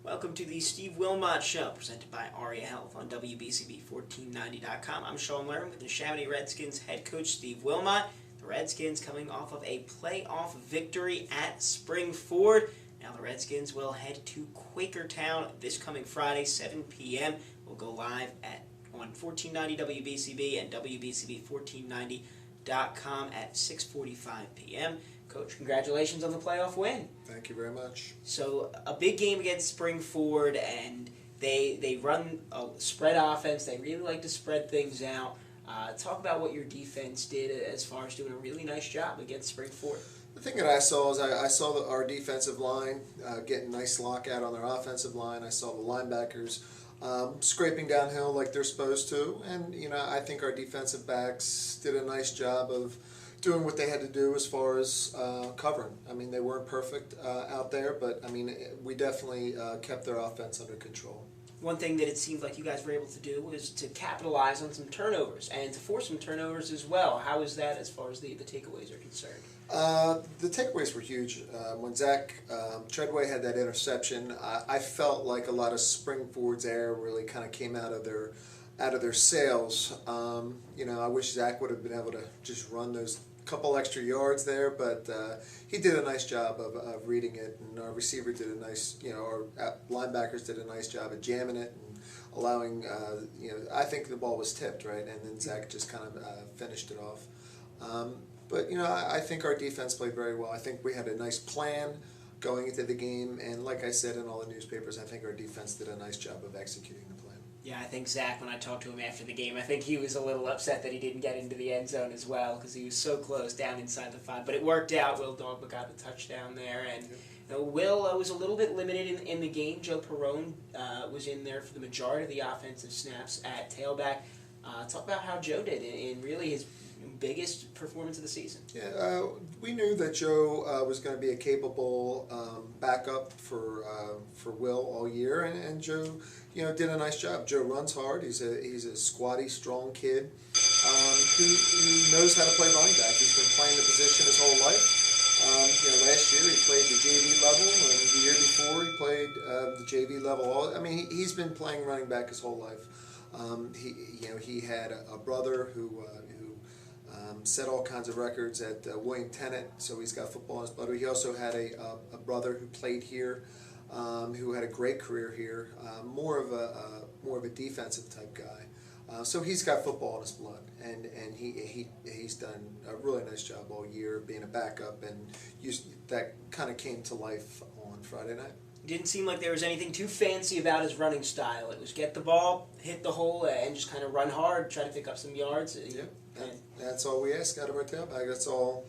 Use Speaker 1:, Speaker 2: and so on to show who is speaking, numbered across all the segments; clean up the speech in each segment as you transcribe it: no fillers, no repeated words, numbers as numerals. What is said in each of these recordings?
Speaker 1: Welcome to the Steve Wilmot Show, presented by Aria Health on WBCB1490.com. I'm Sean Lerman with the Chamonix Redskins head coach Steve Wilmot. The Redskins coming off of a playoff victory at Spring Ford. Now the Redskins will head to Quakertown this coming Friday, 7 p.m. We'll go live on 1490 WBCB and WBCB1490.com at 6:45 p.m. Coach, congratulations on the playoff win.
Speaker 2: Thank you very much.
Speaker 1: So a big game against Spring Ford, and they run a spread offense. They really like to spread things out. Talk about what your defense did as far as doing a really nice job against Spring Ford.
Speaker 2: The thing that I saw is I saw our defensive line getting nice lockout on their offensive line. I saw the linebackers scraping downhill like they're supposed to, and I think our defensive backs did a nice job of doing what they had to do as far as covering. I mean, they weren't perfect out there, but I mean, we definitely kept their offense under control.
Speaker 1: One thing that it seemed like you guys were able to do was to capitalize on some turnovers and to force some turnovers as well. How is that as far as the takeaways are concerned?
Speaker 2: The takeaways were huge. When Zach Treadway had that interception, I felt like a lot of Spring Ford's air really kind of came out of their sails. I wish Zach would have been able to just run those couple extra yards there, but he did a nice job of reading it, and our receiver did a nice, our linebackers did a nice job of jamming it and allowing, I think the ball was tipped, right, and then Zach just kind of finished it off. But I think our defense played very well. I think we had a nice plan going into the game, and like I said in all the newspapers, I think our defense did a nice job of executing the plan.
Speaker 1: Yeah, I think Zach, when I talked to him after the game, I think he was a little upset that he didn't get into the end zone as well because he was so close down inside the 5. But it worked out. Will Dogba got the touchdown there. And Will was a little bit limited in the game. Joe Perrone was in there for the majority of the offensive snaps at tailback. Talk about how Joe did in really his biggest performance of the season.
Speaker 2: Yeah, we knew that Joe was going to be a capable backup for Will all year, and Joe, did a nice job. Joe runs hard. He's a squatty, strong kid who knows how to play running back. He's been playing the position his whole life. Last year he played the JV level, and the year before he played the JV level. I mean, he's been playing running back his whole life. He had a brother who set all kinds of records at William Tennant, so he's got football in his blood. He also had a brother who played here, who had a great career here, more of a defensive type guy. So he's got football in his blood, and he's done a really nice job all year being a backup, and that kind of came to life on Friday night.
Speaker 1: It didn't seem like there was anything too fancy about his running style. It was get the ball, hit the hole, and just kind of run hard, try to pick up some yards.
Speaker 2: Yeah, that's all we ask out of our tailback. That's all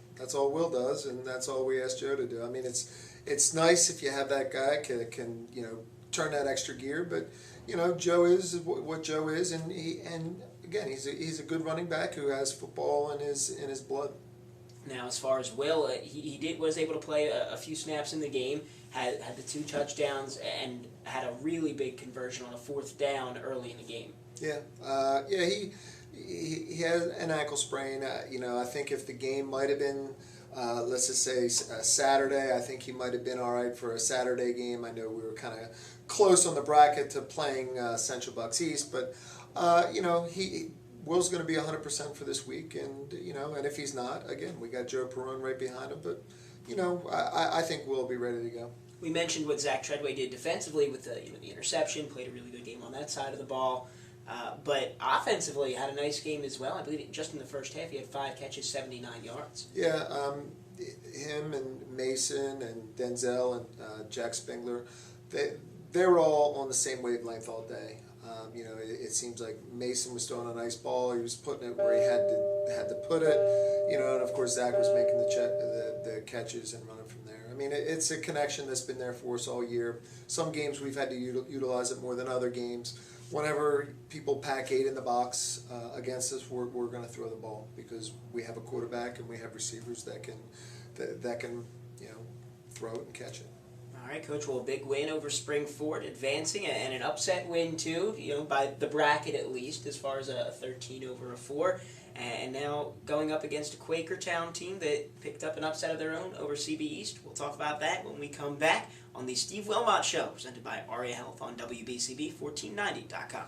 Speaker 2: Will does, and that's all we ask Joe to do. I mean, it's nice if you have that guy can turn that extra gear, but Joe is what Joe is, and again he's a good running back who has football in his blood.
Speaker 1: Now, as far as Will, he was able to play a few snaps in the game, had the 2 touchdowns, and had a really big conversion on a 4th down early in the game.
Speaker 2: Yeah, he had an ankle sprain. I think if the game might have been, let's just say Saturday, I think he might have been all right for a Saturday game. I know we were kind of close on the bracket to playing Central Bucks East, but Will's going to be 100% for this week, and and if he's not, again, we got Joe Perrone right behind him, but I think Will will be ready to go.
Speaker 1: We mentioned what Zach Treadway did defensively with the interception, played a really good game on that side of the ball, but offensively had a nice game as well. I believe just in the first half he had 5 catches, 79 yards.
Speaker 2: Yeah, him and Mason and Denzel and Jack Spengler, they were all on the same wavelength all day. It seems like Mason was throwing a nice ball. He was putting it where he had to put it. And of course Zach was making the catches and running from there. I mean, it's a connection that's been there for us all year. Some games we've had to utilize it more than other games. Whenever people pack 8 in the box against us, we're going to throw the ball because we have a quarterback and we have receivers that can throw it and catch it.
Speaker 1: All right, Coach. Well, a big win over Spring Ford, advancing, and an upset win too. By the bracket at least, as far as a 13 over a 4. and now going up against a Quakertown team that picked up an upset of their own over CB East. We'll talk about that when we come back on the Steve Wilmot Show, presented by ARIA Health on WBCB1490.com.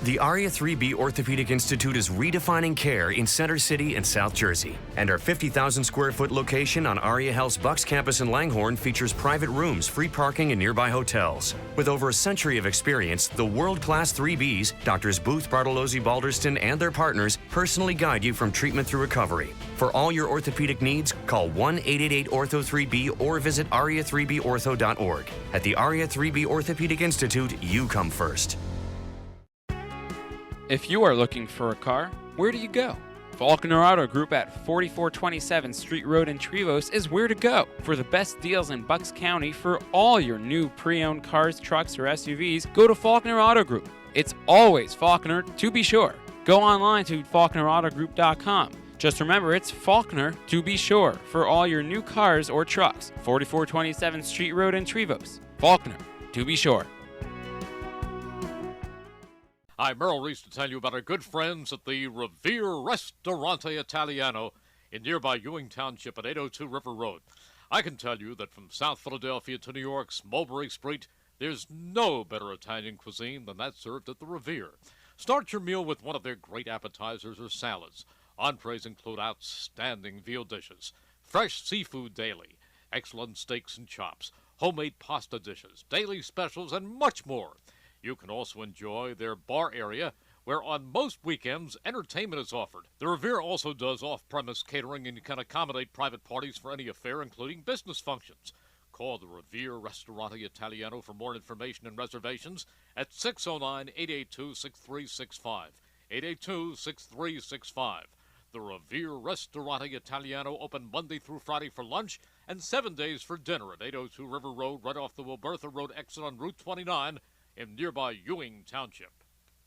Speaker 3: The ARIA 3B Orthopedic Institute is redefining care in Center City and South Jersey. And our 50,000 square foot location on ARIA Health's Bucks campus in Langhorne features private rooms, free parking, and nearby hotels. With over a century of experience, the world-class 3Bs, Doctors Booth, Bartolozzi, Balderston, and their partners personally guide you from treatment through recovery. For all your orthopedic needs, call 1-888-ORTHO-3B or visit aria3bortho.org. At the ARIA 3B Orthopedic Institute, you come first.
Speaker 4: If you are looking for a car, where do you go? Faulkner Auto Group at 4427 Street Road in Trevose is where to go for the best deals in Bucks County for all your new pre-owned cars, trucks, or SUVs. Go to Faulkner Auto Group. It's always Faulkner, to be sure. Go online to faulknerautogroup.com. Just remember, it's Faulkner, to be sure, for all your new cars or trucks. 4427 Street Road in Trevose. Faulkner, to be sure.
Speaker 5: Hi, Merrill Reese to tell you about our good friends at the Revere Ristorante Italiano in nearby Ewing Township at 802 River Road. I can tell you that from South Philadelphia to New York's Mulberry Street, there's no better Italian cuisine than that served at the Revere. Start your meal with one of their great appetizers or salads. Entrees include outstanding veal dishes, fresh seafood daily, excellent steaks and chops, homemade pasta dishes, daily specials, and much more. You can also enjoy their bar area, where on most weekends, entertainment is offered. The Revere also does off-premise catering, and you can accommodate private parties for any affair, including business functions. Call the Revere Ristorante Italiano for more information and reservations at 609-882-6365. 882-6365. The Revere Ristorante Italiano, open Monday through Friday for lunch and 7 days for dinner at 802 River Road, right off the Wilbertha Road exit on Route 29. In nearby Ewing Township.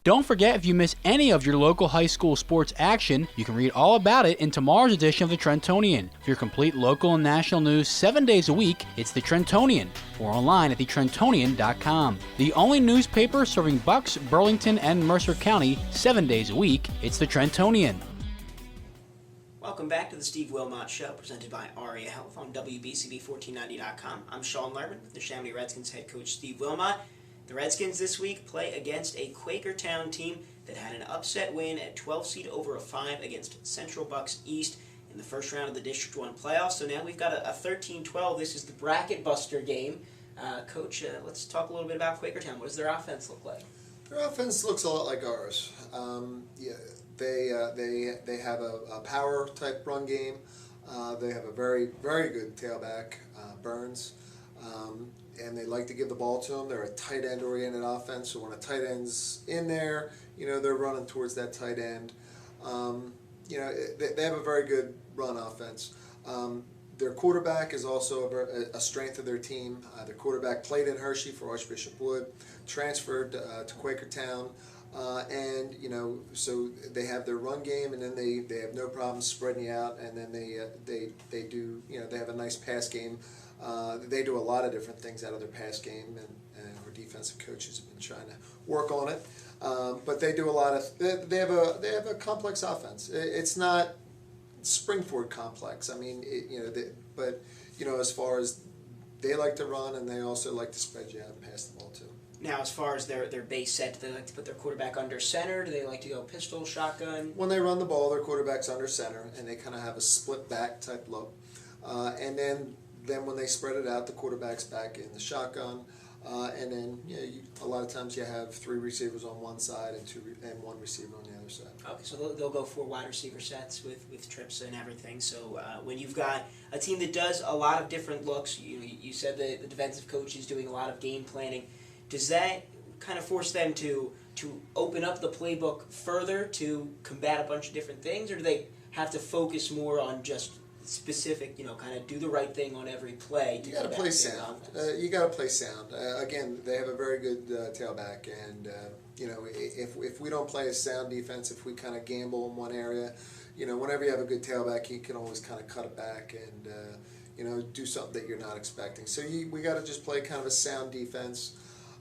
Speaker 6: Don't forget, if you miss any of your local high school sports action, you can read all about it in tomorrow's edition of the Trentonian. For your complete local and national news 7 days a week, it's the Trentonian, or online at thetrentonian.com. The only newspaper serving Bucks, Burlington, and Mercer County 7 days a week, it's the Trentonian.
Speaker 1: Welcome back to the Steve Wilmot Show, presented by ARIA Health on WBCB1490.com. I'm Sean Lerman with the Chamonix Redskins head coach Steve Wilmot. The Redskins this week play against a Quakertown team that had an upset win at 12 seed over a 5 against Central Bucks East in the first round of the District 1 playoffs. So now we've got a 13-12. This is the bracket buster game. Coach, let's talk a little bit about Quakertown. What does their offense look like?
Speaker 2: Their offense looks a lot like ours. They have a power type run game. They have a very, very good tailback, Burns. And they like to give the ball to them. They're a tight end oriented offense, so when a tight end's in there, they're running towards that tight end. They have a very good run offense. Their quarterback is also a strength of their team. Their quarterback played in Hershey for Archbishop Wood, transferred to Quakertown, so they have their run game, and then they have no problem spreading you out, and then they do, they have a nice pass game. They do a lot of different things out of their pass game, and our defensive coaches have been trying to work on it. But they do a lot of. They have a complex offense. It's not Springford complex. I mean, but as far as they like to run, and they also like to spread you out and pass the ball too.
Speaker 1: Now, as far as their base set, do they like to put their quarterback under center? Do they like to go pistol, shotgun?
Speaker 2: When they run the ball, their quarterback's under center, and they kind of have a split back type look, and then when they spread it out, the quarterback's back in the shotgun, and then a lot of times you have 3 receivers on one side and 1 receiver on the other side.
Speaker 1: Okay, so they'll go 4 wide receiver sets with trips and everything. So when you've got a team that does a lot of different looks, you said the defensive coach is doing a lot of game planning. Does that kind of force them to open up the playbook further to combat a bunch of different things, or do they have to focus more on just specific, kind of do the right thing on every play?
Speaker 2: You got to play sound. You got to play sound. Again, they have a very good tailback, and if we don't play a sound defense, if we kind of gamble in one area, whenever you have a good tailback, he can always kind of cut it back and do something that you're not expecting. So we got to just play kind of a sound defense.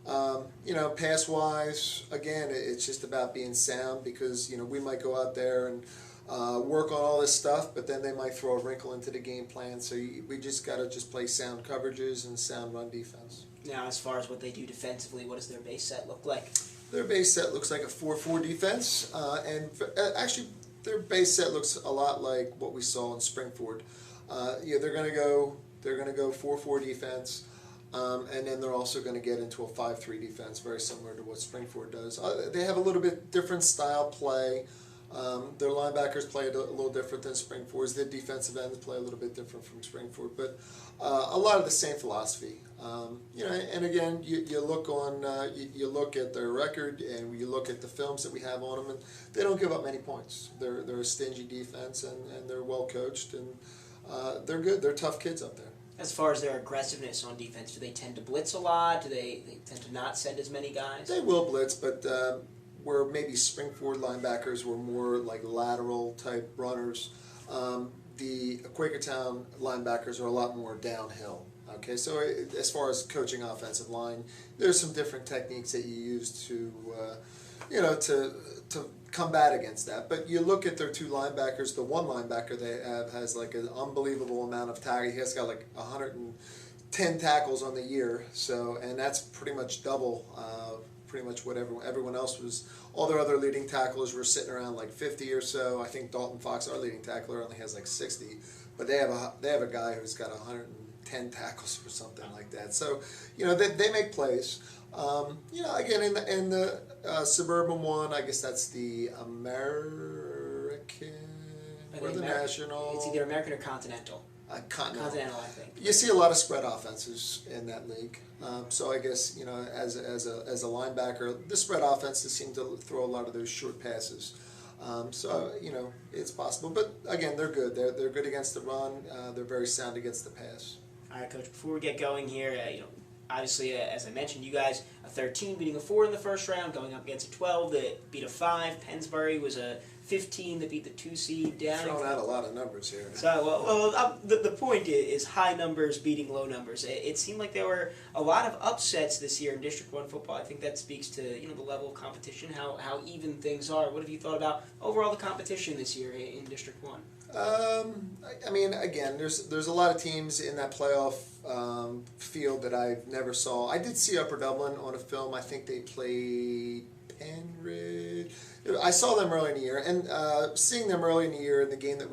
Speaker 2: Pass wise, again, it's just about being sound, because we might go out there and work on all this stuff, but then they might throw a wrinkle into the game plan. So we just got to just play sound coverages and sound run defense.
Speaker 1: Now, as far as what they do defensively, what does their base set look like?
Speaker 2: Their base set looks like a 4-4 defense, actually their base set looks a lot like what we saw in Springford. They're going to go 4-4 defense. And then they're also going to get into a 5-3 defense, very similar to what Springford does. They have a little bit different style play. Their linebackers play a little different than Springford's. Their defensive ends play a little bit different from Springford, but a lot of the same philosophy. And again, you look at their record, and you look at the films that we have on them, and they don't give up many points. They're a stingy defense, and they're well coached, and they're good. They're tough kids up there.
Speaker 1: As far as their aggressiveness on defense, do they tend to blitz a lot? Do they tend to not send as many guys?
Speaker 2: They will blitz, but where maybe Springford linebackers were more like lateral type runners, the Quakertown linebackers are a lot more downhill. Okay, so as far as coaching offensive line, there's some different techniques that you use to combat against that. But you look at their two linebackers. The one linebacker they have has like an unbelievable amount of tackles. He has got like 110 tackles on the year. So, and that's pretty much double pretty much what everyone else was. All their other leading tacklers were sitting around like 50 or so. I think Dalton Fox, our leading tackler, only has like 60. But they have a guy who's got 110 tackles or something like that. So, they make plays. Again, in the Suburban one, I guess that's the American or the National.
Speaker 1: It's either American or Continental.
Speaker 2: Continental,
Speaker 1: I think.
Speaker 2: You see a lot of spread offenses in that league. So I guess as a linebacker, the spread offenses seem to throw a lot of those short passes. So it's possible, but again, they're good. They're good against the run. They're very sound against the pass.
Speaker 1: All right, Coach. Before we get going here, obviously, as I mentioned, you guys a 13 beating a 4 in the first round, going up against a 12 that beat a 5. Pennsbury was a 15 that beat the 2 seed down.
Speaker 2: Throwing out a lot of numbers here.
Speaker 1: So, the point is high numbers beating low numbers. It seemed like there were a lot of upsets this year in District 1 football. I think that speaks to the level of competition, how even things are. What have you thought about overall the competition this year in District 1?
Speaker 2: I mean, again, there's a lot of teams in that playoff field that I never saw. I did see Upper Dublin on a film. I think they played Penridge. I saw them early in the year, and seeing them early in the year in the game that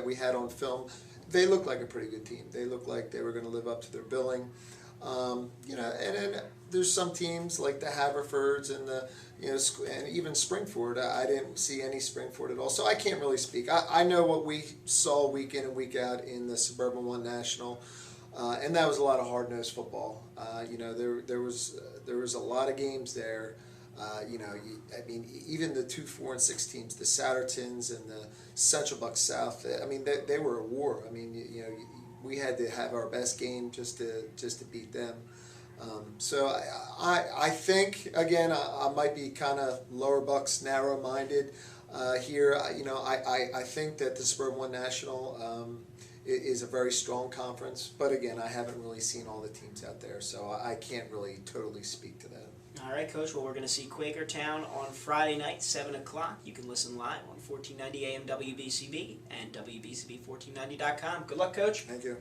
Speaker 2: we had on film, they looked like a pretty good team. They looked like they were going to live up to their billing. And then there's some teams like the Haverfords and and even Springford. I didn't see any Springford at all, so I can't really speak. I know what we saw week in and week out in the Suburban 1 National, and that was a lot of hard-nosed football. There was a lot of games there. Even the 2, 4, and 6 teams, the Sattertons and the Central Bucks South. They were a war. We had to have our best game just to beat them. So I think, again, I might be kind of lower Bucks narrow-minded here. I think that the Suburban 1 National is a very strong conference, but again, I haven't really seen all the teams out there, so I can't really totally speak to that.
Speaker 1: All right, Coach. Well, we're going to see Quakertown on Friday night, 7 o'clock. You can listen live on 1490 AM WBCB and WBCB1490.com. Good luck, Coach.
Speaker 2: Thank you.